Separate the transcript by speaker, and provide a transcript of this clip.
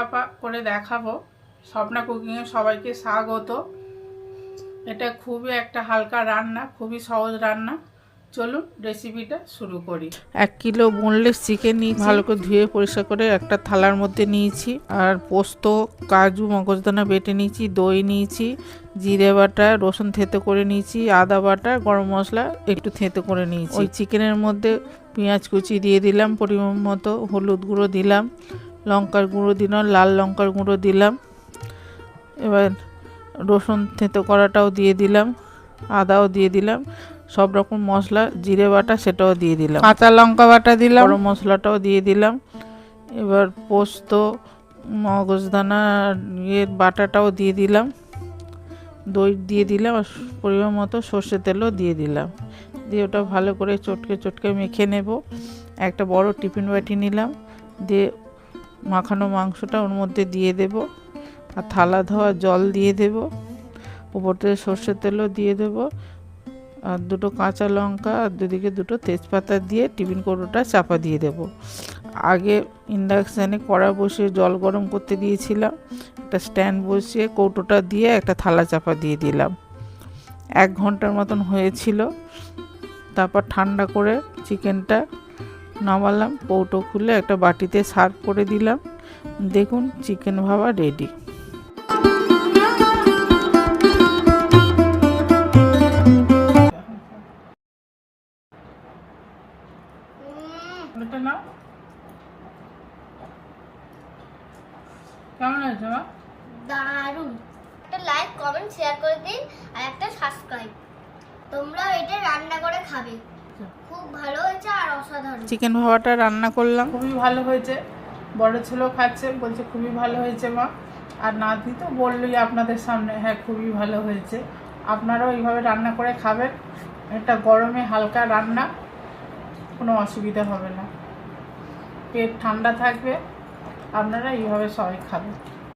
Speaker 1: চাপা করে দেখাবো। স্বপ্না কুকিংয়ে সবাইকে স্বাগত। এটা খুবই একটা হালকা রান্না, খুবই সহজ রান্না। চলুন রেসিপিটা শুরু করি। 1 কিলো বোনলেস চিকেন নিয়েছি, ভালো করে ধুয়ে পরিষ্কার করে একটা থালার মধ্যে নিয়েছি। আর পোস্ত, কাজু, মগজদানা বেটে নিয়েছি, দই নিয়েছি, জিরে বাটা, রসুন থেঁতো করে নিয়েছি, আদা বাটা, গরম মশলা একটু থেঁতো করে নিয়েছি। ওই চিকেনের মধ্যে পেঁয়াজ কুচি দিয়ে দিলাম, পরিমাণ মতো হলুদ গুঁড়ো দিলাম, লঙ্কার গুঁড়ো দিলাম, লাল লঙ্কার গুঁড়ো দিলাম। এবার রসুন থেঁতো করাটাও দিয়ে দিলাম, আদাও দিয়ে দিলাম, সব রকম মশলা, জিরে বাটা সেটাও দিয়ে দিলাম, কাঁচা লঙ্কা বাটা দিলাম, গরম মশলাটাও দিয়ে দিলাম। এবার পোস্ত, মগজদানা এর বাটাটাও দিয়ে দিলাম, দই দিয়ে দিলাম, আর পরিমাণ মতো সর্ষের তেলও দিয়ে দিলাম। দিয়ে ওটা ভালো করে চটকে চটকে মেখে নেব। একটা বড় টিফিন বাটি নিলাম, দিয়ে মাখানো মাংসটা ওর মধ্যে দিয়ে দেব, আর থালা ধোয়া জল দিয়ে দেব, উপর থেকে সর্ষের তেলও দিয়ে দেব, আর দুটো কাঁচা লঙ্কা আর দুদিকে দুটো তেজপাতা দিয়ে টিফিন কৌটোটা চাপা দিয়ে দেব। আগে ইন্ডাকশানে কড়া বসিয়ে জল গরম করতে দিয়েছিলাম, একটা স্ট্যান্ড বসিয়ে কৌটোটা দিয়ে একটা থালা চাপা দিয়ে দিলাম। 1 ঘন্টার মতন হয়েছিল। তারপর ঠান্ডা করে চিকেনটা নামালাম, কৌটো খুলে একটা বাটিতে সার্ভ করে দিলাম। দেখুন চিকেন ভাপা রেডি। নাও, কেমন হয়েছে মা?
Speaker 2: দারুণ। একটা লাইক, কমেন্ট, শেয়ার করে দিন, আর একটা সাবস্ক্রাইব। তোমরা এটা রান্না করে খাবে, খুব ভালো হয়েছে আর অসাধারণ।
Speaker 1: চিকেন ভাপাটা রান্না করলাম, খুবই ভালো হয়েছে। বড় ছেলেও খাচ্ছে, বলছে খুবই ভালো হয়েছে মা। আর নাতি তো বললই আপনাদের সামনে, হ্যাঁ খুবই ভালো হয়েছে। আপনারাও এইভাবে রান্না করে খাবেন। এটা গরমে হালকা রান্না, কোনো অসুবিধা হবে না, পেট ঠান্ডা থাকবে। আপনারা এইভাবে সবাই খাবেন।